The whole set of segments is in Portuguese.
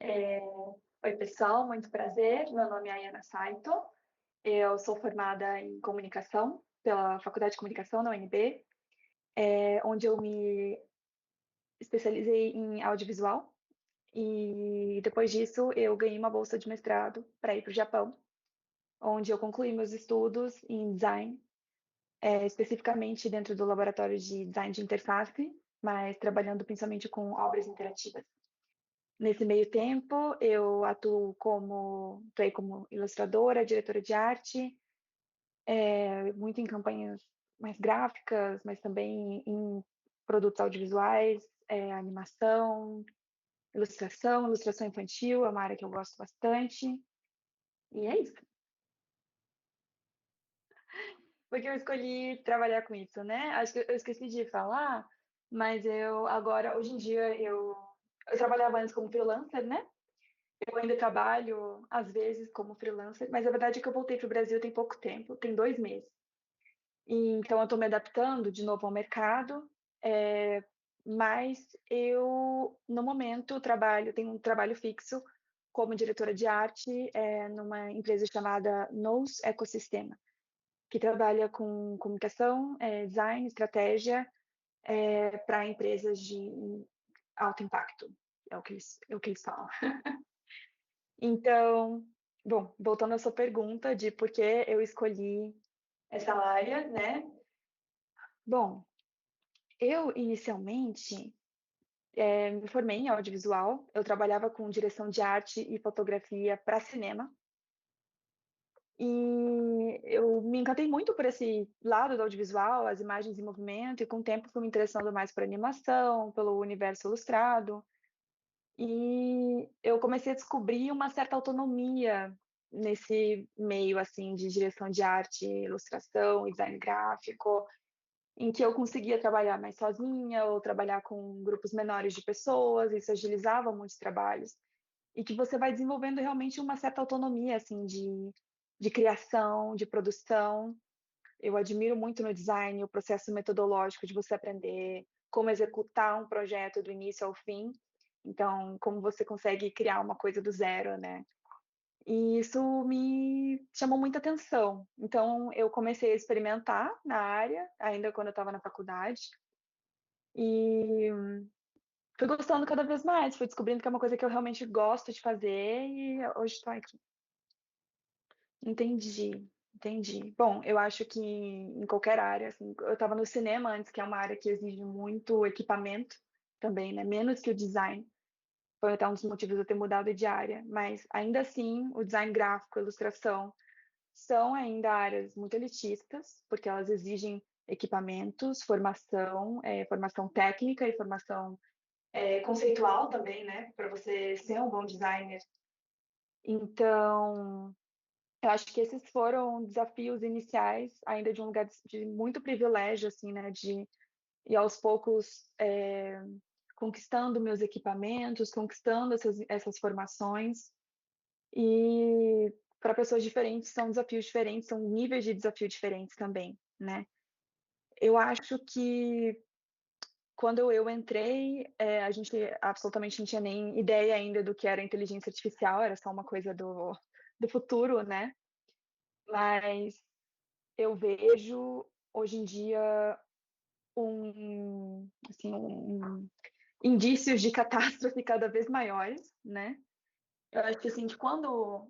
Oi, pessoal, muito prazer. Meu nome é Ayana Saito. Eu sou formada em comunicação pela Faculdade de Comunicação da UNB, onde eu me especializei em audiovisual. E depois disso, eu ganhei uma bolsa de mestrado para ir para o Japão, onde eu concluí meus estudos em design, especificamente dentro do laboratório de design de interface, mas trabalhando principalmente com obras interativas. Nesse meio tempo, eu atuei como ilustradora, diretora de arte, muito em campanhas mais gráficas, mas também em produtos audiovisuais, ilustração infantil, é uma área que eu gosto bastante. E é isso. Porque eu escolhi trabalhar com isso, né? Acho que eu esqueci de falar, mas hoje em dia, eu trabalhava antes como freelancer, né? Eu ainda trabalho, às vezes, como freelancer, mas a verdade é que eu voltei para o Brasil tem pouco tempo, tem 2 meses. E, então, eu estou me adaptando de novo ao mercado, mas eu, no momento, tenho um trabalho fixo como diretora de arte numa empresa chamada Nous Ecosistema, que trabalha com comunicação, design, estratégia para empresas de alto impacto, é o que eles falam. Então, bom, voltando à sua pergunta de por que eu escolhi essa área, né? Bom, eu inicialmente me formei em audiovisual, eu trabalhava com direção de arte e fotografia para cinema, e eu me encantei muito por esse lado do audiovisual, as imagens em movimento, e com o tempo fui me interessando mais por animação, pelo universo ilustrado, e eu comecei a descobrir uma certa autonomia nesse meio assim de direção de arte, ilustração e design gráfico, em que eu conseguia trabalhar mais sozinha ou trabalhar com grupos menores de pessoas, isso agilizava muitos trabalhos, e que você vai desenvolvendo realmente uma certa autonomia assim de criação, de produção. Eu admiro muito no design o processo metodológico de você aprender como executar um projeto do início ao fim. Então, como você consegue criar uma coisa do zero, né? E isso me chamou muita atenção. Então, eu comecei a experimentar na área, ainda quando eu estava na faculdade, e fui gostando cada vez mais, fui descobrindo que é uma coisa que eu realmente gosto de fazer, e hoje estou aqui. Entendi, entendi. Bom, eu acho que em qualquer área, assim, eu estava no cinema antes, que é uma área que exige muito equipamento também, né? Menos que o design. Foi até um dos motivos de eu ter mudado de área. Mas ainda assim, o design gráfico, a ilustração, são ainda áreas muito elitistas, porque elas exigem equipamentos, formação técnica e formação conceitual também, né? Para você ser um bom designer. Então, eu acho que esses foram desafios iniciais, ainda de um lugar de muito privilégio, assim, né? De ir aos poucos conquistando meus equipamentos, conquistando essas formações. E para pessoas diferentes são desafios diferentes, são níveis de desafio diferentes também, né? Eu acho que quando eu entrei, a gente absolutamente não tinha nem ideia ainda do que era inteligência artificial, era só uma coisa do futuro, né? Mas eu vejo hoje em dia indícios de catástrofe cada vez maiores, né? Eu acho que assim, quando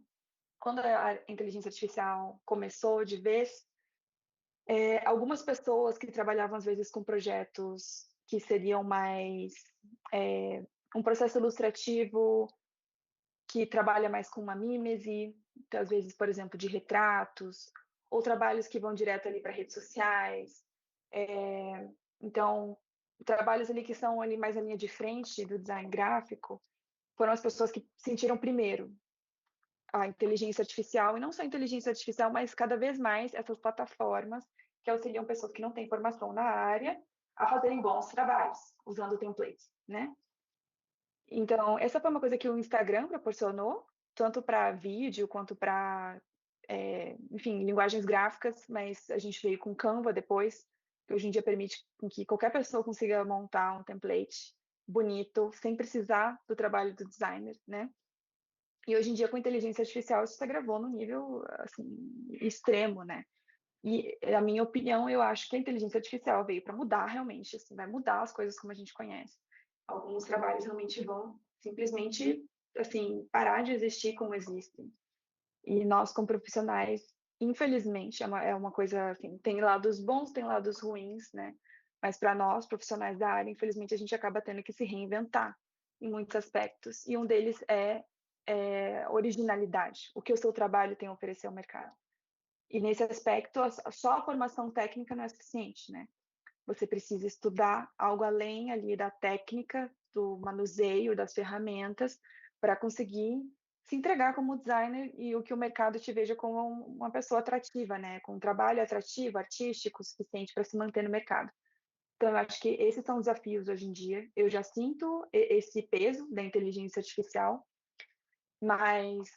a inteligência artificial começou de vez, algumas pessoas que trabalhavam às vezes com projetos que seriam mais um processo ilustrativo que trabalha mais com uma mímese, então, às vezes, por exemplo, de retratos, ou trabalhos que vão direto ali para redes sociais. Então, trabalhos ali que são ali mais a linha de frente do design gráfico, foram as pessoas que sentiram primeiro a inteligência artificial, e não só a inteligência artificial, mas cada vez mais essas plataformas que auxiliam pessoas que não têm formação na área a fazerem bons trabalhos, usando templates, né? Então, essa foi uma coisa que o Instagram proporcionou, tanto para vídeo quanto para, enfim, linguagens gráficas, mas a gente veio com Canva depois, que hoje em dia permite que qualquer pessoa consiga montar um template bonito, sem precisar do trabalho do designer, né? E hoje em dia, com inteligência artificial, isso se gravou num nível, assim, extremo, né? E a minha opinião, eu acho que a inteligência artificial veio para mudar realmente, assim, vai mudar as coisas como a gente conhece. Alguns trabalhos realmente vão simplesmente, assim, parar de existir como existem. E nós, como profissionais, infelizmente, é uma coisa, assim, tem lados bons, tem lados ruins, né? Mas para nós, profissionais da área, infelizmente, a gente acaba tendo que se reinventar em muitos aspectos. E um deles é originalidade, o que o seu trabalho tem a oferecer ao mercado. E nesse aspecto, só a formação técnica não é suficiente, né? Você precisa estudar algo além ali da técnica, do manuseio, das ferramentas, para conseguir se entregar como designer e o que o mercado te veja como uma pessoa atrativa, né? Com um trabalho atrativo, artístico, suficiente para se manter no mercado. Então, eu acho que esses são os desafios hoje em dia. Eu já sinto esse peso da inteligência artificial, mas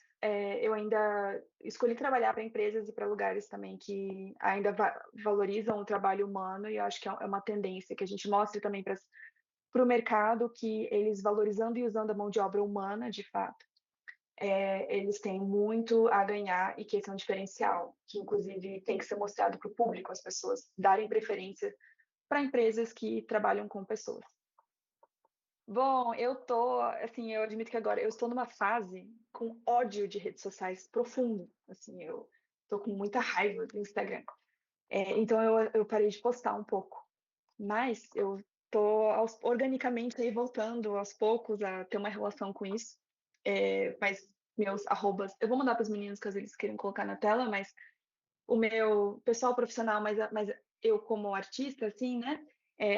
eu ainda escolhi trabalhar para empresas e para lugares também que ainda valorizam o trabalho humano, e eu acho que é uma tendência que a gente mostre também para o mercado que eles valorizando e usando a mão de obra humana, de fato, eles têm muito a ganhar e que esse é um diferencial, que inclusive tem que ser mostrado para o público, as pessoas darem preferência para empresas que trabalham com pessoas. Bom, assim, eu admito que agora eu estou numa fase com ódio de redes sociais profundo, assim, eu estou com muita raiva do Instagram. Então eu parei de postar um pouco, mas eu estou organicamente aí voltando aos poucos a ter uma relação com isso. Mas meus arrobas, eu vou mandar para os meninos caso eles queiram colocar na tela, mas o meu pessoal profissional, mas eu como artista, assim, né?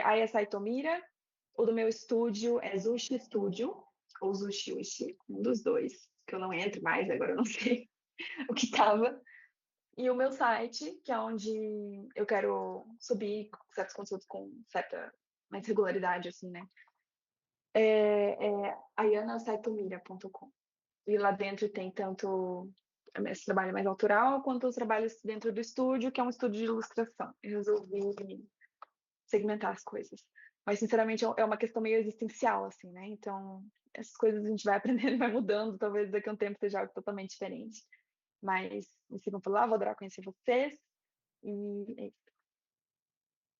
Aya Saitomira, o do meu estúdio é Zushi Studio, ou Zushi Ushi, um dos dois, que eu não entro mais, agora eu não sei o que estava. E o meu site, que é onde eu quero subir certos conteúdos com certa mais regularidade, assim, né? É ayanasaitomira.com. E lá dentro tem tanto esse trabalho mais autoral, quanto os trabalhos dentro do estúdio, que é um estúdio de ilustração. Eu resolvi segmentar as coisas. Mas, sinceramente, é uma questão meio existencial, assim, né? Então, essas coisas a gente vai aprendendo e vai mudando. Talvez daqui a um tempo seja algo totalmente diferente. Mas me sigam por lá, vou adorar conhecer vocês. E é isso.